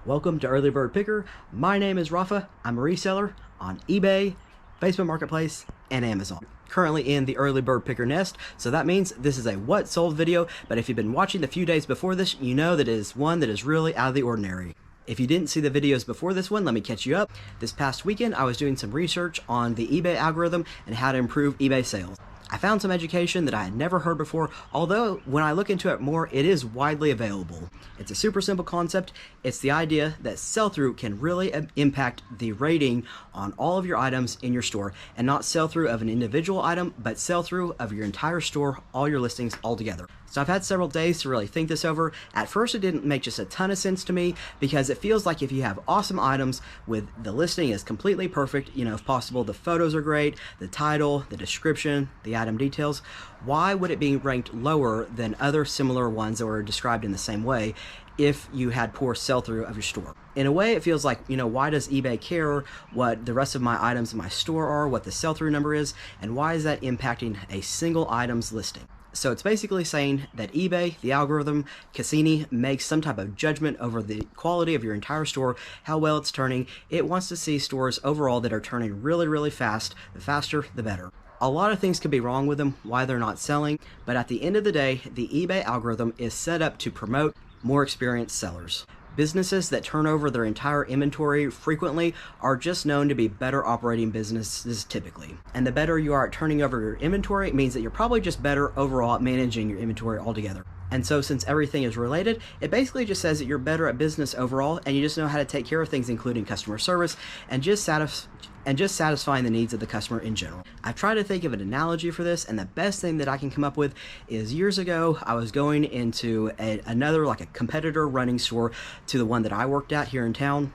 Welcome to Early Bird Picker. My name is Rafa. I'm a reseller on eBay, Facebook Marketplace, and Amazon. Currently in the Early Bird Picker nest, so that means this is a what sold video, but if you've been watching the few days before this, you know that it is one that is really out of the ordinary. If you didn't see the videos before this one, let me catch you up. This past weekend, I was doing some research on the eBay algorithm and how to improve eBay sales. I found some education that I had never heard before, although when I look into it more, it is widely available. It's a super simple concept. It's the idea that sell-through can really impact the rating on all of your items in your store, and not sell-through of an individual item, but sell-through of your entire store, all your listings all together. So I've had several days to really think this over. At first, it didn't make just a ton of sense to me because it feels like if you have awesome items with the listing is completely perfect, if possible, the photos are great, the title, the description, the item details, why would it be ranked lower than other similar ones that were described in the same way if you had poor sell-through of your store? In a way, it feels like, why does eBay care what the rest of my items in my store are, what the sell-through number is, and why is that impacting a single item's listing? So it's basically saying that eBay, the algorithm, Cassini, makes some type of judgment over the quality of your entire store, how well it's turning. It wants to see stores overall that are turning really, really fast. The faster, the better. A lot of things could be wrong with them, why they're not selling, but at the end of the day, the eBay algorithm is set up to promote more experienced sellers. Businesses that turn over their entire inventory frequently are just known to be better operating businesses typically. And the better you are at turning over your inventory, it means that you're probably just better overall at managing your inventory altogether. And so since everything is related, it basically just says that you're better at business overall and you just know how to take care of things, including customer service and just satisfying the needs of the customer in general. I've tried to think of an analogy for this, and the best thing that I can come up with is years ago, I was going into another like a competitor running store to the one that I worked at here in town.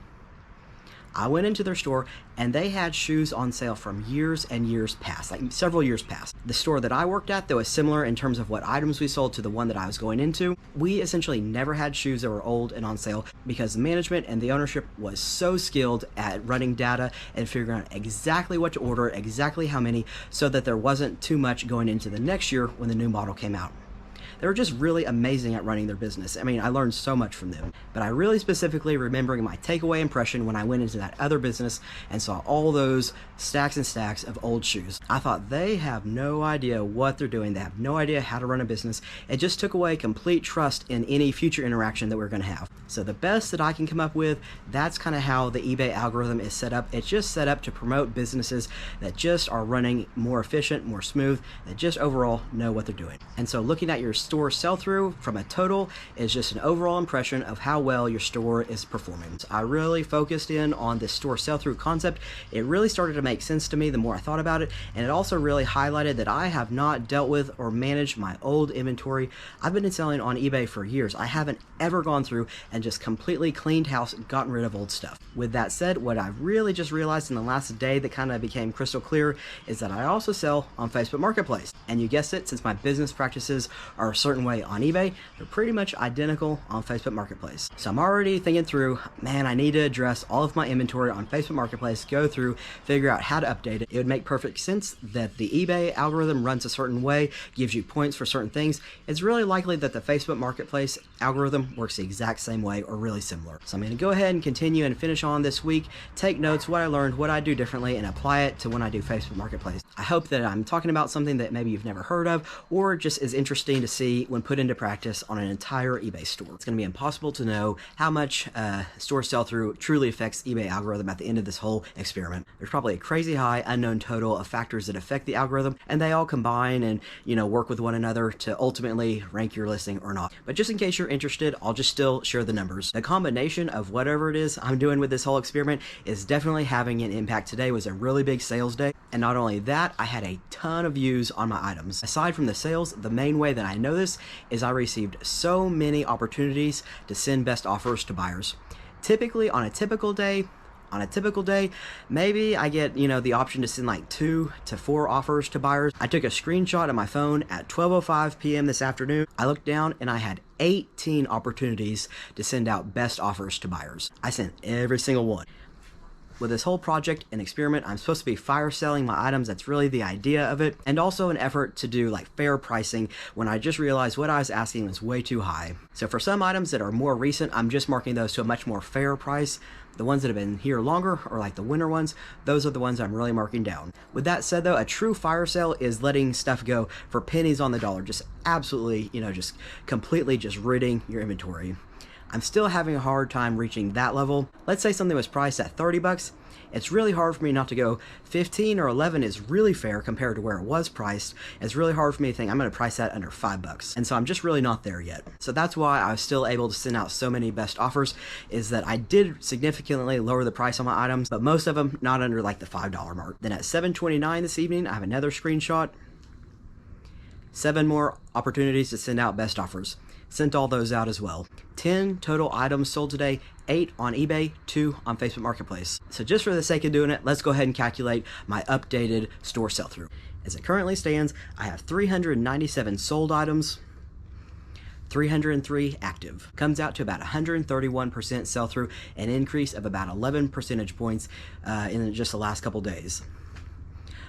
I went into their store and they had shoes on sale from years and years past, like several years past. The store that I worked at, that was similar in terms of what items we sold to the one that I was going into. We essentially never had shoes that were old and on sale because the management and the ownership was so skilled at running data and figuring out exactly what to order, exactly how many, so that there wasn't too much going into the next year when the new model came out. They were just really amazing at running their business. I mean, I learned so much from them, but I really specifically remembering my takeaway impression when I went into that other business and saw all those stacks and stacks of old shoes. I thought they have no idea what they're doing. They have no idea how to run a business. It just took away complete trust in any future interaction that we're going to have. So the best that I can come up with, that's kind of how the eBay algorithm is set up. It's just set up to promote businesses that just are running more efficient, more smooth, that just overall know what they're doing. And so looking at your store sell-through from a total is just an overall impression of how well your store is performing. I really focused in on this store sell-through concept. It really started to make sense to me the more I thought about it, and it also really highlighted that I have not dealt with or managed my old inventory. I've been selling on eBay for years. I haven't ever gone through and just completely cleaned house and gotten rid of old stuff. With that said, what I've really just realized in the last day that kind of became crystal clear is that I also sell on Facebook Marketplace. And you guessed it, since my business practices are a certain way on eBay, they're pretty much identical on Facebook Marketplace. So I'm already thinking through, man, I need to address all of my inventory on Facebook Marketplace, go through, figure out how to update it. It would make perfect sense that the eBay algorithm runs a certain way, gives you points for certain things. It's really likely that the Facebook Marketplace algorithm works the exact same way or really similar. So I'm going to go ahead and continue and finish on this week, take notes, what I learned, what I do differently, and apply it to when I do Facebook Marketplace. I hope that I'm talking about something that maybe you've never heard of or just is interesting to see when put into practice on an entire eBay store. It's going to be impossible to know how much store sell-through truly affects eBay algorithm at the end of this whole experiment. There's probably a crazy high unknown total of factors that affect the algorithm, and they all combine and work with one another to ultimately rank your listing or not. But just in case you're interested, I'll just still share the numbers. The combination of whatever it is I'm doing with this whole experiment is definitely having an impact. Today was a really big sales day, and not only that, I had a ton of views on my items. Aside from the sales, the main way that I know this is I received so many opportunities to send best offers to buyers. Typically on a typical day, maybe I get, the option to send like 2 to 4 offers to buyers. I took a screenshot of my phone at 12:05 p.m. this afternoon. I looked down and I had 18 opportunities to send out best offers to buyers. I sent every single one. With this whole project and experiment, I'm supposed to be fire selling my items. That's really the idea of it. And also an effort to do like fair pricing when I just realized what I was asking was way too high. So for some items that are more recent, I'm just marking those to a much more fair price. The ones that have been here longer, or like the winter ones, those are the ones I'm really marking down. With that said though, a true fire sale is letting stuff go for pennies on the dollar. Just absolutely, just completely just ridding your inventory. I'm still having a hard time reaching that level. Let's say something was priced at 30 bucks. It's really hard for me not to go 15 or 11 is really fair compared to where it was priced. It's really hard for me to think I'm going to price that under 5 bucks. And so I'm just really not there yet. So that's why I was still able to send out so many best offers, is that I did significantly lower the price on my items, but most of them not under like the $5 mark. Then at 7:29 this evening, I have another screenshot. 7 more opportunities to send out best offers. Sent all those out as well. 10 total items sold today, 8 on eBay, 2 on Facebook Marketplace. So just for the sake of doing it, let's go ahead and calculate my updated store sell-through. As it currently stands, I have 397 sold items, 303 active. Comes out to about 131% sell-through, an increase of about 11 percentage points in just the last couple days.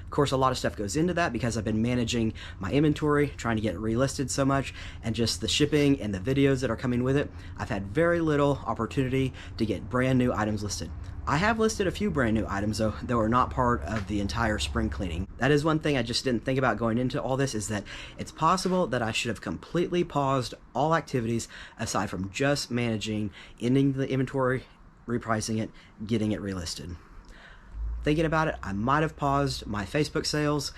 Of course, a lot of stuff goes into that because I've been managing my inventory, trying to get it relisted so much, and just the shipping and the videos that are coming with it. I've had very little opportunity to get brand new items listed. I have listed a few brand new items though that were not part of the entire spring cleaning. That is one thing I just didn't think about going into all this, is that it's possible that I should have completely paused all activities aside from just managing, ending the inventory, repricing it, getting it relisted. Thinking about it, I might have paused my Facebook sales.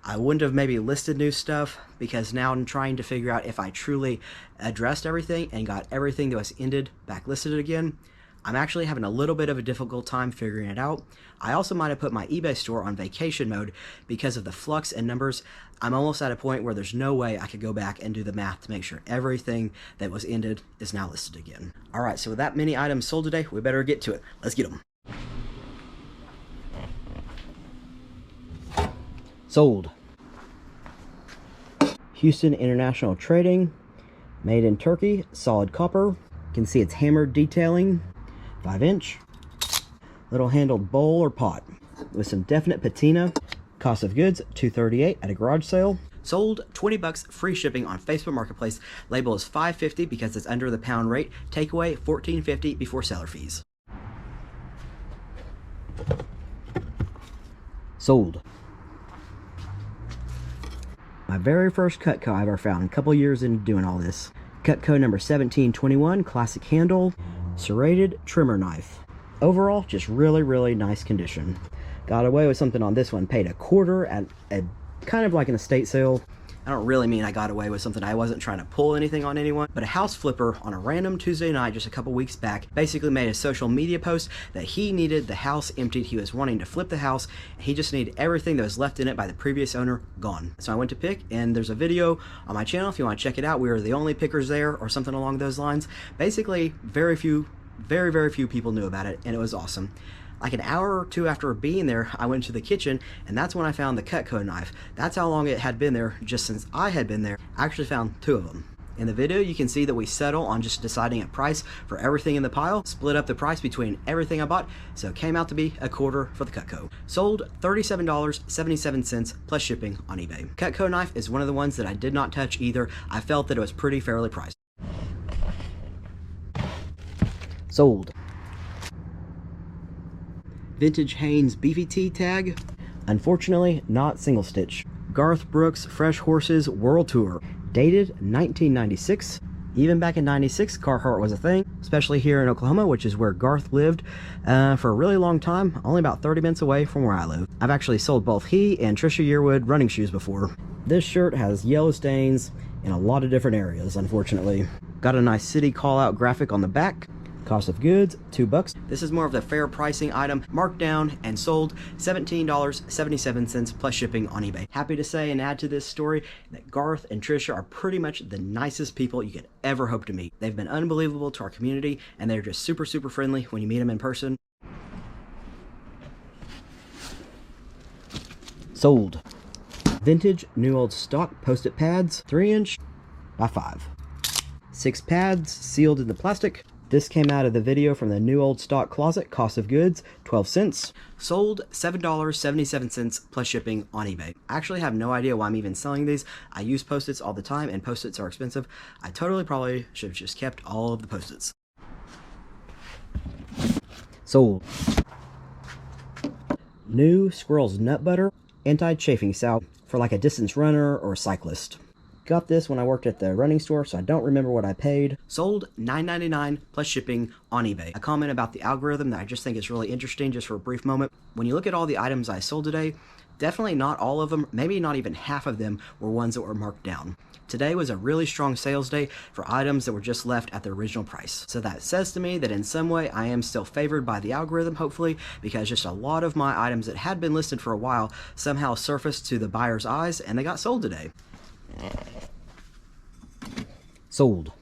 I wouldn't have maybe listed new stuff, because now I'm trying to figure out if I truly addressed everything and got everything that was ended back listed again. I'm actually having a little bit of a difficult time figuring it out. I also might have put my eBay store on vacation mode because of the flux and numbers. I'm almost at a point where there's no way I could go back and do the math to make sure everything that was ended is now listed again. All right, so with that many items sold today, we better get to it. Let's get them. Sold. Houston International Trading, made in Turkey, solid copper. You can see it's hammered detailing, 5-inch. Little handled bowl or pot with some definite patina. Cost of goods, $238 at a garage sale. Sold, 20 bucks, free shipping on Facebook Marketplace. Label is $5.50 because it's under the pound rate. Takeaway, $14.50 before seller fees. Sold. My very first Cutco I ever found, a couple years into doing all this. Cutco number 1721, classic handle, serrated trimmer knife. Overall, just really nice condition. Got away with something on this one, paid $0.25 at a kind of like an estate sale. I don't really mean I got away with something. I wasn't trying to pull anything on anyone, but a house flipper on a random Tuesday night just a couple weeks back basically made a social media post that he needed the house emptied. He was wanting to flip the house. He just needed everything that was left in it by the previous owner gone. So I went to pick, and there's a video on my channel if you want to check it out. We were the only pickers there, or something along those lines. Basically, very few people knew about it, and it was awesome. Like an hour or two after being there, I went to the kitchen, and that's when I found the Cutco knife. That's how long it had been there, just since I had been there. I actually found 2 of them. In the video, you can see that we settle on just deciding a price for everything in the pile, split up the price between everything I bought, so it came out to be $0.25 for the Cutco. Sold $37.77 plus shipping on eBay. Cutco knife is one of the ones that I did not touch either. I felt that it was pretty fairly priced. Sold. Vintage Hanes beefy tee tag. Unfortunately, not single stitch. Garth Brooks Fresh Horses World Tour. Dated 1996. Even back in 96, Carhartt was a thing, especially here in Oklahoma, which is where Garth lived for a really long time, only about 30 minutes away from where I live. I've actually sold both he and Trisha Yearwood running shoes before. This shirt has yellow stains in a lot of different areas, unfortunately. Got a nice city call-out graphic on the back. Cost of goods, $2. This is more of the fair pricing item, marked down and sold $17.77 plus shipping on eBay. Happy to say and add to this story that Garth and Trisha are pretty much the nicest people you could ever hope to meet. They've been unbelievable to our community, and they're just super friendly when you meet them in person. Sold. Vintage new old stock post-it pads, 3-inch by 5. 6 pads sealed in the plastic. This came out of the video from the new old stock closet. Cost of goods, 12 cents. Sold $7.77 plus shipping on eBay. I actually have no idea why I'm even selling these. I use Post-its all the time, and Post-its are expensive. I totally probably should have just kept all of the Post-its. Sold. New Squirrel's Nut Butter Anti-Chafing Salve for like a distance runner or cyclist. Got this when I worked at the running store, so I don't remember what I paid. Sold $9.99 plus shipping on eBay. A comment about the algorithm that I just think is really interesting, just for a brief moment. When you look at all the items I sold today, definitely not all of them, maybe not even half of them, were ones that were marked down. Today was a really strong sales day for items that were just left at their original price. So that says to me that in some way I am still favored by the algorithm, hopefully, because just a lot of my items that had been listed for a while somehow surfaced to the buyer's eyes and they got sold today. Sold.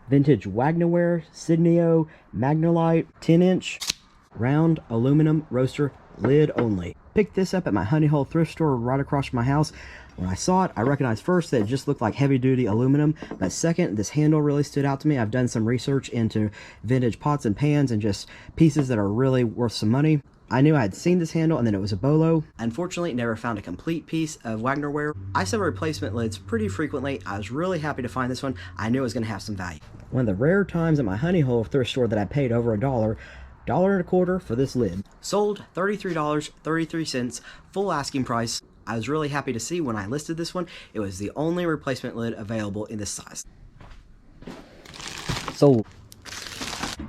Vintage Wagnerware Signio Magnolite 10-inch round aluminum roaster, lid only. Picked this up at my Honey Hole thrift store right across from my house. When I saw it, I recognized first that it just looked like heavy-duty aluminum, but second, this handle really stood out to me. I've done some research into vintage pots and pans and just pieces that are really worth some money. I knew I had seen this handle and then it was a bolo. Unfortunately, never found a complete piece of Wagnerware. I sell replacement lids pretty frequently. I was really happy to find this one. I knew it was going to have some value. One of the rare times at my Honey Hole thrift store that I paid over $1.25 for this lid. Sold $33.33, full asking price. I was really happy to see when I listed this one, it was the only replacement lid available in this size. Sold.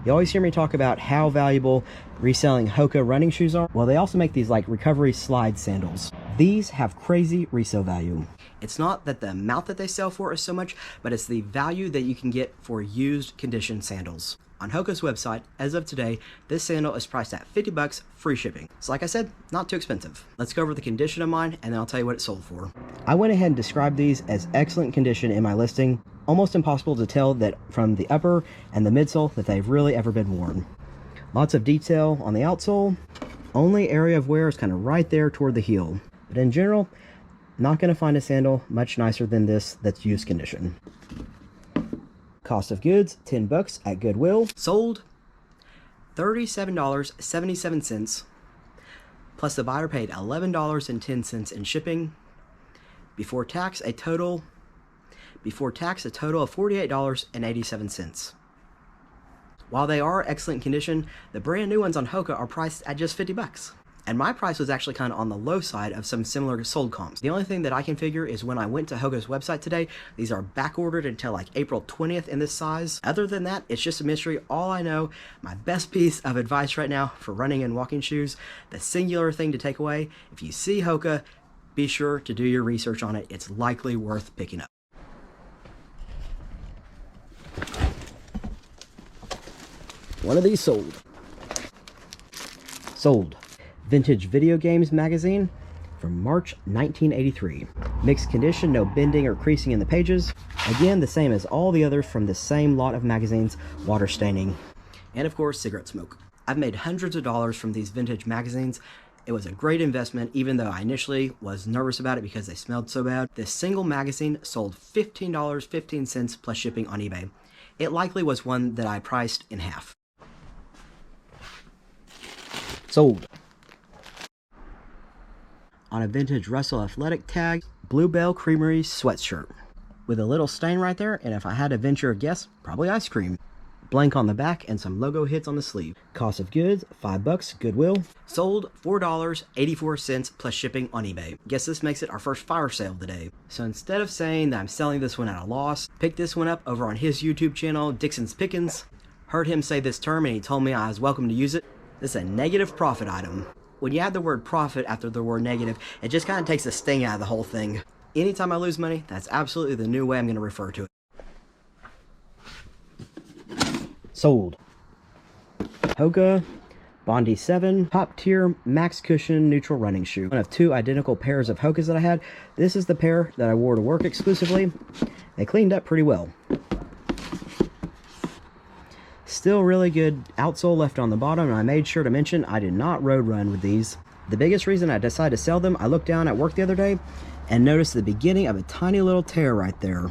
You always hear me talk about how valuable reselling Hoka running shoes are. Well, they also make these like recovery slide sandals. These have crazy resale value. It's not that the amount that they sell for is so much, but it's the value that you can get for used condition sandals. On Hoka's website, as of today, this sandal is priced at $50, free shipping. So like I said, not too expensive. Let's go over the condition of mine, and then I'll tell you what it sold for. I went ahead and described these as excellent condition in my listing. Almost impossible to tell that from the upper and the midsole that they've really ever been worn. Lots of detail on the outsole. Only area of wear is kind of right there toward the heel. But in general, not going to find a sandal much nicer than this that's used condition. Cost of goods, $10 at Goodwill. Sold $37.77, plus the buyer paid $11.10 in shipping. Before tax, a total of $48.87. While they are excellent condition, the brand new ones on Hoka are priced at just $50. And my price was actually kind of on the low side of some similar sold comps. The only thing that I can figure is when I went to Hoka's website today, these are back ordered until like April 20th in this size. Other than that, it's just a mystery. All I know, my best piece of advice right now for running and walking shoes, the singular thing to take away, if you see Hoka, be sure to do your research on it. It's likely worth picking up. One of these sold. Sold. Vintage Video Games magazine from March 1983. Mixed condition, no bending or creasing in the pages. Again, the same as all the others from the same lot of magazines, water staining. And of course, cigarette smoke. I've made hundreds of dollars from these vintage magazines. It was a great investment, even though I initially was nervous about it because they smelled so bad. This single magazine sold $15.15 plus shipping on eBay. It likely was one that I priced in half. Sold. On a vintage Russell Athletic tag, Bluebell Creamery sweatshirt. With a little stain right there, and if I had to venture a guess, probably ice cream. Blank on the back and some logo hits on the sleeve. Cost of goods, $5, Goodwill. Sold $4.84 plus shipping on eBay. Guess this makes it our first fire sale of the day. So instead of saying that I'm selling this one at a loss, picked this one up over on his YouTube channel, Dixon's Pickin. Heard him say this term and he told me I was welcome to use it. This is a negative profit item. When you add the word profit after the word negative, it just kind of takes the sting out of the whole thing. Anytime I lose money, that's absolutely the new way I'm going to refer to it. Sold. Hoka Bondi 7 top tier max cushion neutral running shoe. One of two identical pairs of Hokas that I had. This is the pair that I wore to work exclusively. They cleaned up pretty well. Still really good outsole left on the bottom, and I made sure to mention I did not road run with these. The biggest reason I decided to sell them, I looked down at work the other day and noticed the beginning of a tiny little tear right there.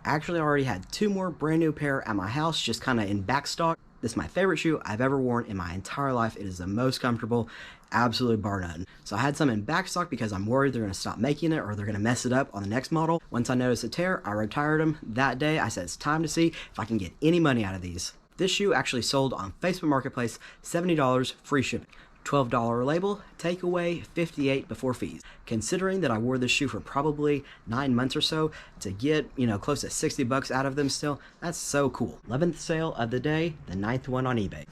I actually already had 2 more brand new pair at my house, just kind of in back stock. This is my favorite shoe I've ever worn in my entire life. It is the most comfortable, absolutely bar none. So I had some in back stock because I'm worried they're going to stop making it or they're going to mess it up on the next model. Once I noticed a tear, I retired them that day. I said it's time to see if I can get any money out of these. This shoe actually sold on Facebook Marketplace, $70 free shipping. $12 label, takeaway, $58 before fees. Considering that I wore this shoe for probably 9 months or so, to get, close to 60 bucks out of them still, that's so cool. 11th sale of the day, the 9th one on eBay.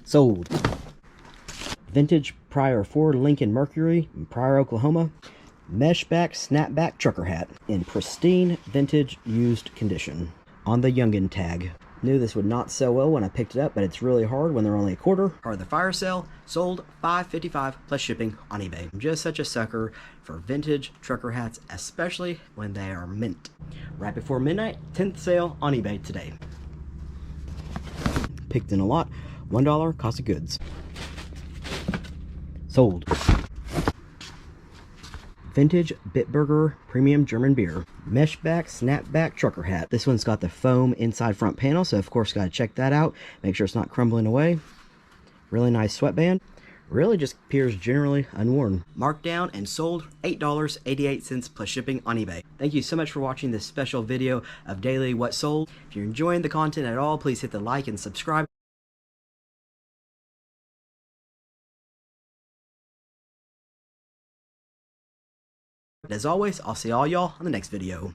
Sold. Vintage Prior Ford Lincoln Mercury in Pryor, Oklahoma. Mesh back snapback trucker hat in pristine vintage used condition. On the Youngin tag. Knew this would not sell well when I picked it up, but it's really hard when they're only a quarter. Or the fire sale, sold $5.55 plus shipping on eBay. I'm just such a sucker for vintage trucker hats, especially when they are mint. Right before midnight, 10th sale on eBay today. Picked in a lot, $1 cost of goods. Sold. Vintage Bitburger Premium German Beer. Meshback Snapback Trucker Hat. This one's got the foam inside front panel, so of course gotta check that out. Make sure it's not crumbling away. Really nice sweatband. Really just appears generally unworn. Marked down and sold $8.88 plus shipping on eBay. Thank you so much for watching this special video of Daily What Sold. If you're enjoying the content at all, please hit the like and subscribe. As always, I'll see all y'all on the next video.